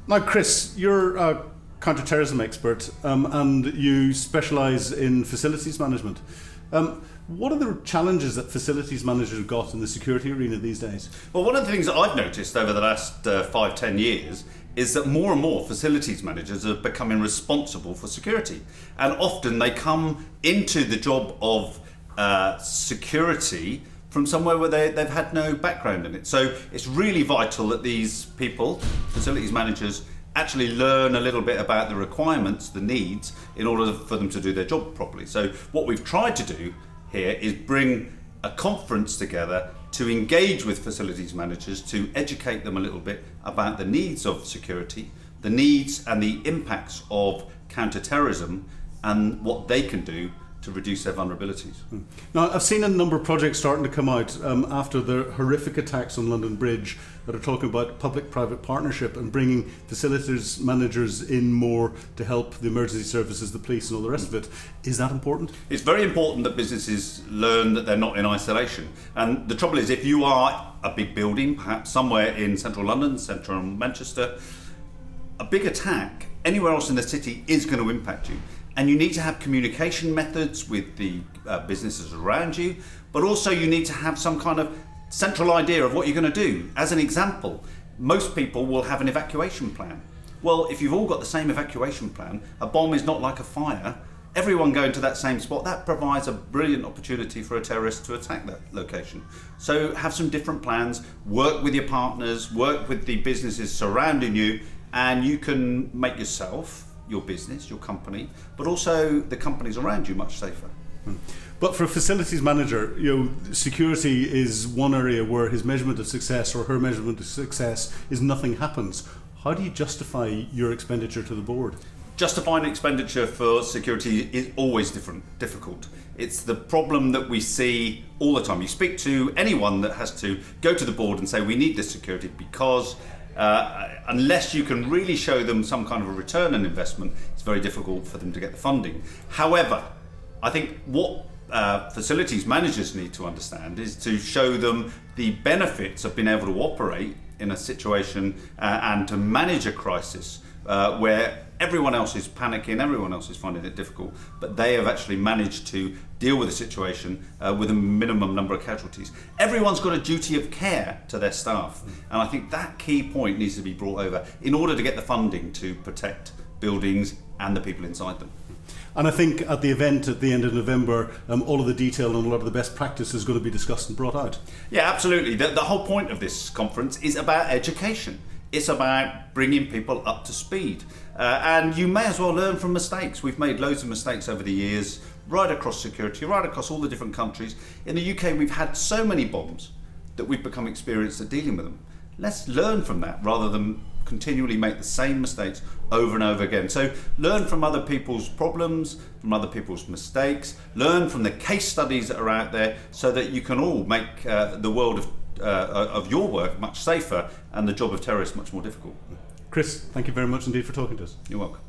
Now, Chris, you're a counter-terrorism expert and you specialise in facilities management. What are the challenges that facilities managers have got in the security arena these days? Well, one of the things that I've noticed over the last 5-10 years is that more and more facilities managers are becoming responsible for security. And often they come into the job of security from somewhere where they've had no background in it. So it's really vital that these people, facilities managers, actually learn a little bit about the requirements, the needs, in order for them to do their job properly. So what we've tried to do here is bring a conference together to engage with facilities managers, to educate them a little bit about the needs of security, the needs and the impacts of counter-terrorism, and what they can do to reduce their vulnerabilities. Now, I've seen a number of projects starting to come out after the horrific attacks on London Bridge that are talking about public-private partnership and bringing facilities managers in more to help the emergency services, the police and all the rest of it. Is that important? It's very important that businesses learn that they're not in isolation. And the trouble is, if you are a big building, perhaps somewhere in central London, central Manchester, a big attack anywhere else in the city is going to impact you. And you need to have communication methods with the businesses around you, but also you need to have some kind of central idea of what you're going to do. As an example, most people will have an evacuation plan. Well, if you've all got the same evacuation plan, a bomb is not like a fire. Everyone going to that same spot, that provides a brilliant opportunity for a terrorist to attack that location. So have some different plans, work with your partners, work with the businesses surrounding you, and you can make yourself, your business, your company, but also the companies around you much safer. But for a facilities manager, security is one area where his measurement of success or her measurement of success is nothing happens. How do you justify your expenditure to the board? Justifying expenditure for security is always difficult. It's the problem that we see all the time. You speak to anyone that has to go to the board and say, we need this security because unless you can really show them some kind of a return on investment, it's very difficult for them to get the funding. However, I think what facilities managers need to understand is to show them the benefits of being able to operate in a situation and to manage a crisis where everyone else is panicking, everyone else is finding it difficult, but they have actually managed to deal with the situation with a minimum number of casualties. Everyone's got a duty of care to their staff, and I think that key point needs to be brought over in order to get the funding to protect buildings and the people inside them. And I think at the event at the end of November, all of the detail and a lot of the best practice is going to be discussed and brought out. Yeah, absolutely. The whole point of this conference is about education. It's about bringing people up to speed. And you may as well learn from mistakes. We've made loads of mistakes over the years, right across security, right across all the different countries. In the UK, we've had so many bombs that we've become experienced at dealing with them. Let's learn from that rather than continually make the same mistakes over and over again. So learn from other people's problems, from other people's mistakes, learn from the case studies that are out there so that you can all make the world of your work much safer and the job of terrorists much more difficult. Chris, thank you very much indeed for talking to us. You're welcome.